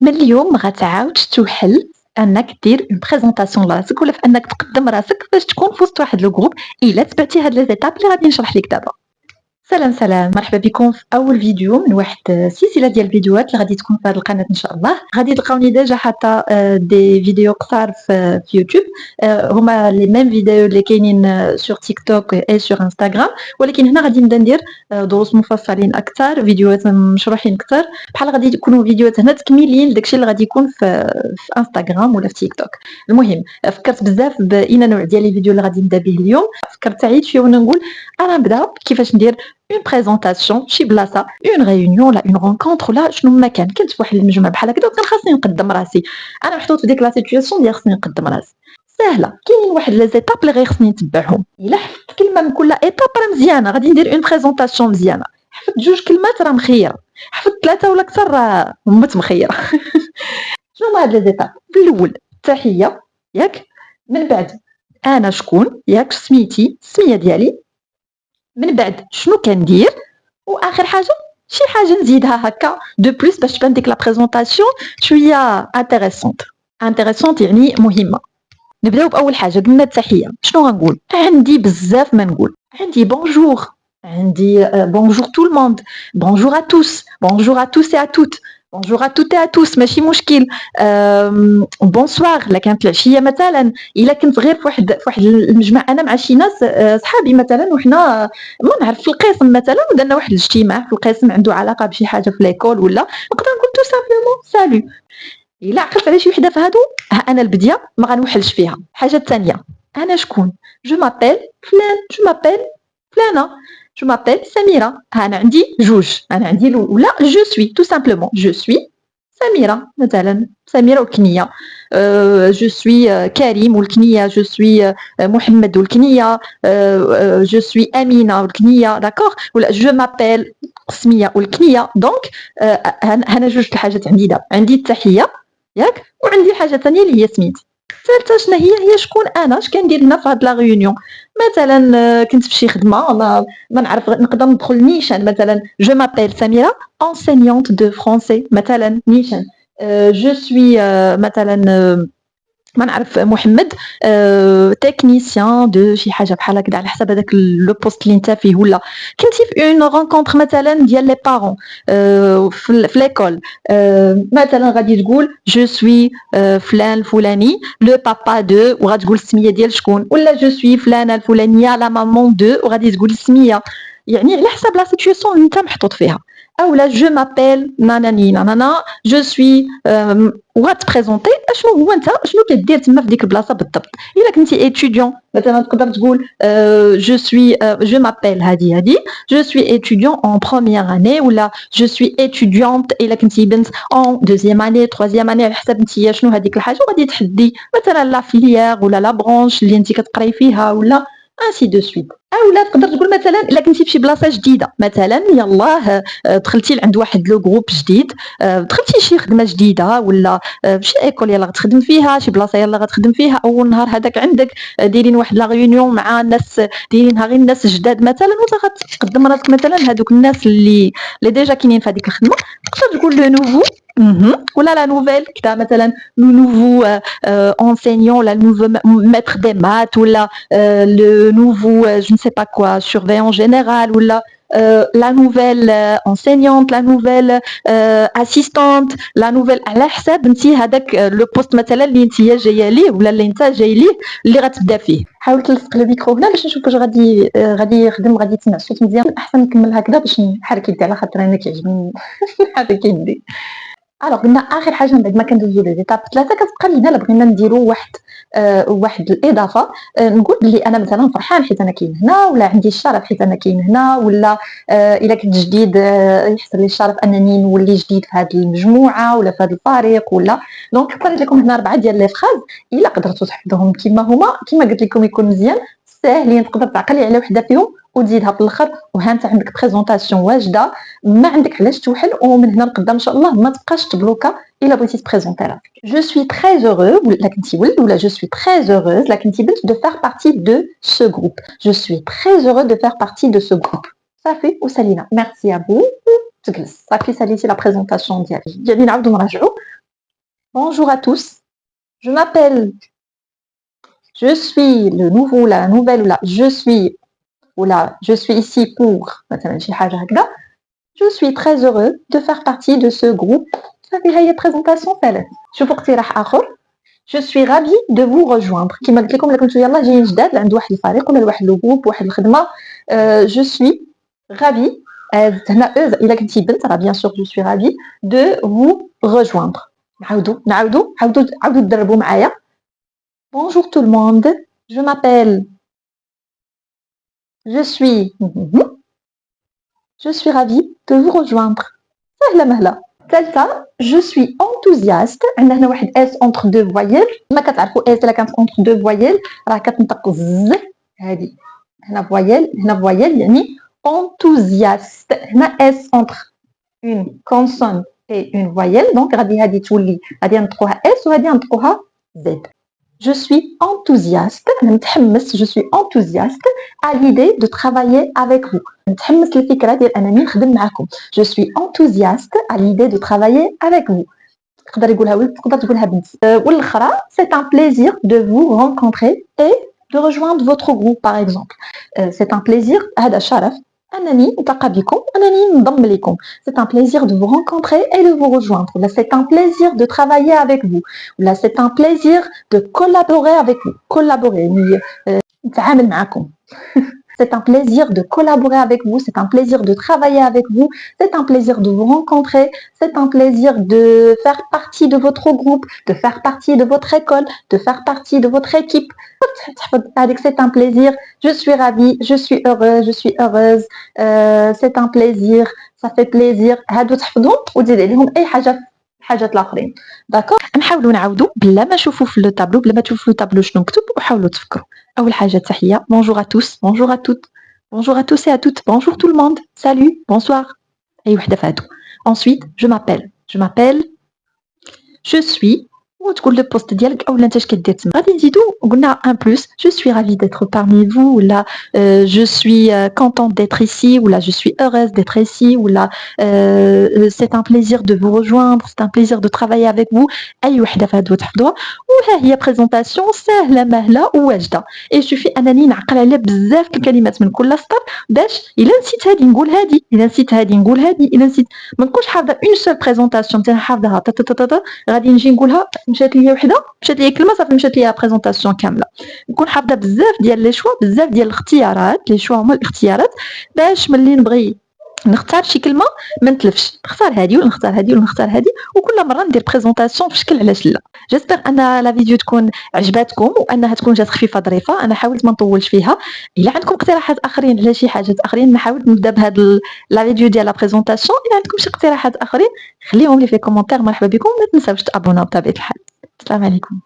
من اليوم غتعاود توحل انك دير اون بريزونطاسيون لراسك ولا في انك تقدم راسك باش تكون في وسط واحد لو جروب الا تبعتي هاد لي زيتاب اللي غادي نشرح لك دابا. سلام سلام، مرحبا بكم في اول فيديو من واحد سلسله ديال الفيديوهات اللي غادي تكون في هذه القناه ان شاء الله. غادي تلقاوني ديجا حاطه دي فيديو قصار في يوتيوب، هما لي ميم فيديو اللي كاينين سور تيك توك اي سور انستغرام، ولكن هنا غادي نبدا ندير دروس مفصلين اكثر، فيديوهات مشروحين اكثر، بحال غادي يكونوا فيديوهات هنا تكميلين داكشي اللي غادي يكون في انستغرام ولا في تيك توك. المهم فكرت بزاف باين نوع ديال الفيديو اللي غادي نبدا به اليوم. فكرت عيد شويه ونقول انا نبدا كيفاش ندير اون بريزونطاسيون شي بلاصه، اون ريونيون ولا اون رونكونتر ولا شنو ما كان. كنت في واحد المجمع بحال هكذا وكان خاصني نقدم راسي. انا محطوط في ديك لا سيتوياسيون ديال خصني نقدم راسي. سهله، كاينين واحد لي زيتاب اللي غير خصني نتبعهم. الا حفظت كلمه من كل ايتاب راه مزيانه، غادي ندير اون بريزونطاسيون مزيانه. حفظت جوج كلمات راه مخيره، حفظت ثلاثه ولا اكثر راه مت مخيره. شنو هما هاد لي زيتاب؟ الاول التحيه، ياك؟ من بعد انا شكون، ياك؟ سميتي، السميه ديالي. من بعد شنو كندير، واخر حاجه شي حاجه نزيدها هكا دو بليس باش تبان ديك لا بريزونطاسيون شويه انتريسونت يعني مهمه. نبداو باول حاجه، قلنا التحيه. شنو غنقول؟ عندي بزاف ما نقول. عندي بونجور، عندي بونجور تو الموند، بونجور ا توس، بونجور ا توس اي ا توت، بونجور ا توت اي ا توس، ماشي مشكل. بونسوار لا كانت العشيه مثلا. الا كنت غير في واحد المجمع انا مع شي ناس صحابي مثلا، وحنا ما نعرف في القسم مثلا، ودرنا واحد الاجتماع في القسم عنده علاقه بشي حاجه في ليكول، ولا نقدر نقول تو سامبلومون سالو. الا عقلت على شي وحده في هادو، ها انا البديه ما غنوحلش فيها. الحاجه الثانيه، انا شكون؟ جو مابيل فلان، جو مابيل فلانه، جو مابيل سميره. ها انا عندي جوج، انا عندي ولا جو سوي تو سامبلومون جو سوي سميره مثلا، سميره والكنيه. جو سوي كريم والكنيه، جو سوي محمد والكنيه، جو سوي امينه والكنيه، داكوغ. ولا جو مابيل السميه والكنيه. دونك انا جوج الحاجات عندي دابا، عندي التحيه ياك، وعندي حاجه ثانيه اللي هي سميتي. الثالثه شنو هي شكون انا، اش كندير هنا في هاد لا ريونيون. مثلا كنت في شي خدمه ما نعرف، نقدر ندخل نيشان مثلا، جو مابيل سميره enseignante de français مثلا نيشان. جو سوي مثلا ما نعرف محمد تكنيسيان دو شي حاجه بحال هكذا، على حسب هذاك لو بوست اللي انت فيه. ولا كنتي في اون رونكونتر مثلا ديال لي بارون في ليكول، مثلا غادي تقول جو سوي فلان الفلاني لو بابا دو، وغتقول السميه ديال شكون. ولا جو سوي فلانه الفلانيه لا مامون دو، وغادي تقول السميه. يعني على حسب لا سيتوياسيون اللي انت محطوط فيها. اولا جو مابيل ناناني نانانا جو سوي، وغتبريزونتي اشنو هو انت، شنو كدير تما في ديك البلاصه بالضبط. الا كنتي اتيديون مثلا تقدر تقول جو سوي جو مابيل هادي جو سوي اتيديون اون بروميير اني، ولا جو سوي اتيديونت الا كنتي بنت اون دوزيام اني تروازيام اني، على حسب نتيا شنو هذيك الحاجه، وغادي تحدي مثلا لا فيليير ولا لا برونش اللي انت كتقراي فيها، ولا انسي دو سويت. اولا تقدر تقول مثلا الا كنتي في شي بلاصه جديده، مثلا يلاه دخلتي لعند واحد لو جروب جديد، دخلتي شي خدمه جديده، ولا شي ايكول يلاه غتخدم فيها، شي بلاصه يلاه غتخدم فيها اول نهار هذاك عندك، دايرين واحد لا ريونيون مع ناس دايرينها غير الناس جداد مثلا، وانت غتقدم راسك مثلا هذوك الناس اللي ديجا كاينين في هذيك الخدمه. تقدر تقول لو نوفو ولا لا نوفيل كدا، مثلا لو نوفو enseignant, la nouveau maître des maths, ou le nouveau, je ne sais pas quoi, surveillant général, ou la nouvelle enseignante, la nouvelle assistante, la nouvelle على حساب انت هذاك لو بوست مثلا اللي انت جايه ليه، ولا اللي انت جاي ليه اللي غتبدا فيه. حاول تلصق لو ميكرو هنا باش نشوف واش غادي يخدم، غادي تسمع الصوت مزيان. احسن نكمل هكذا باش نحرك يدي، على خاطر انا كيعجبني نحرك يدي. الوغ قلنا اخر حاجه من بعد ما كندوزو لي زيتاب ثلاثه، كتبقى لينا الا بغينا نديرو واحد الاضافه. نقول بلي انا مثلا فرحان حيت انا كاين هنا، ولا عندي الشرف حيت انا كاين هنا، ولا الا كنت جديد يحصل لي الشرف انني نولي جديد في هذه المجموعه ولا في هذا الفريق. ولا دونك قريت لكم هنا 4 ديال لي فراز، الا قدرتوا تحفظوهم كما هما كما قلت لكم يكون مزيان. ساهلين، تقدر تعقلي على وحده فيهم وتزيدها في الاخر، وها انت عندك بريزونطاسيون واجده، ما عندك علاش توحل. ومن هنا لقدام ان شاء الله ما تبقاش تبلوكا الا بغيتي تبريزونتي راسك. جو سوي تري heureux ولا كنتي ولد، ولا جو سوي تري heureuse لا كنتي بنت دو فار بارتي دو سو جروب. جو سوي تري heureux دو فار بارتي دو سو جروب. صافي وسالينا. ميرسي ا بو. تجلس صافي، ساليتي لا بريزونطاسيون ديالي نعاودو نراجعو. Bonjour à tous. Je m'appelle. Je suis le nouveau, la nouvelle, ou la je suis ici pour. مثلا شي حاجة هكذا. Je suis très heureux de faire partie de ce groupe. هذه هي présentation ثالث. شوفوا اقتراح آخر. Je suis ravie de vous rejoindre. كما قلت لكم كنتو يلا جايين جداد عند واحد الفريق ولا لواحد الجروب واحد الخدمة. Je suis ravie. هنا إلا كنتي بنت راه bien sûr je suis ravie de vous rejoindre. عاودوا تدربوا معايا. Bonjour tout le monde. Je m'appelle. Je suis. Je suis ravie de vous rejoindre. سهلة مهلة. ثالثة je suis enthousiaste. عندنا هنا واحد اس entre deux voyelles. ما كتعرفوا اس إلا كانت entre deux voyelles راه كتنطق ز. هذه هنا voyelle يعني enthousiaste. هنا اس entre une consonne et une voyelle donc غادي هذه تولي غادي نطقوها اس وغادي نطقوها زد. Je suis enthousiaste. Je suis enthousiaste à l'idée de travailler avec vous. متحمس للفكرة ديال أنني نخدم معكم. Je suis enthousiaste à l'idée de travailler avec vous. تقدر يقولها ولد تقدر تقولها بنت. والأخرى c'est un plaisir de vous rencontrer et de rejoindre votre groupe par exemple. C'est un plaisir هذا شرف أنني نتلاقى بكم أنني ننضم لكم. C'est un plaisir de vous rencontrer et de vous rejoindre. Là, c'est un plaisir de travailler avec vous. Là, c'est un plaisir de collaborer avec vous. Collaborer نتعامل معكم. C'est un plaisir de collaborer avec vous, c'est un plaisir de travailler avec vous, c'est un plaisir de vous rencontrer, c'est un plaisir de faire partie de votre groupe, de faire partie de votre école, de faire partie de votre équipe. C'est un plaisir, je suis ravie, je suis heureuse, c'est un plaisir, ça fait plaisir. هادو تحفظهم وتزيد عليهم أي حاجات الآخرين. داكور نحاولوا نعاودوا بلا ما نشوفوا في لو طابلو بلا ما تشوفوا في لو طابلو شنو مكتوب وحاولوا تفكروا. أول حاجة تحية. Bonjour à tous, bonjour à toutes, bonjour à tous et à toutes, bonjour tout le monde, salut, bonsoir. أي وحدة في هادو. Ensuite, je m'appelle, je suis. وتقول لو بوست ديالك اولا انت اش كدير تما غادي نزيدو قلنا ان بلس جو سوي رافي d'être parmi vous ولا je suis contente d'être ici ولا je suis heureuse d'être ici ولا c'est un plaisir de vous rejoindre c'est un plaisir de travailler avec vous اي وحده في هادو تحفظوها وها هي بريزونطاسيون سهله مهله وواجده اي شوفي انني نعقل على بزاف الكلمات من كل سطر باش الا نسيت هذه نقول هذه الا نسيت هذه نقول هذه الا نسيت ما نكونش حافظه اون سول بريزونطاسيون حتى حافظها غادي نجي نقولها مشات ليا وحده مشات ليا كلمه صافي مشات ليا بريزونطاسيون كامله نكون حافظه بزاف ديال لي شوا بزاف ديال الاختيارات لي شوا هما الاختيارات باش ملي نبغي نختار شي كلمه ما نتلفش نختار هذه ولا نختار هذه ولا نختار هذه وكل مره ندير بريزونطاسيون في شكل علاش لا جيسبر ان لا فيديو تكون عجباتكم وانها تكون جات خفيفه ظريفه انا حاولت ما نطولش فيها الا عندكم اقتراحات اخرين على شي حاجات اخرين نحاول نبدا بهذا لا فيديو ديال لا بريزونطاسيون الا عندكم شي اقتراحات اخرين خليهم لي في كومونتير مرحبا بكم ما تنساوش تابوناو بطبيعه الحال السلام عليكم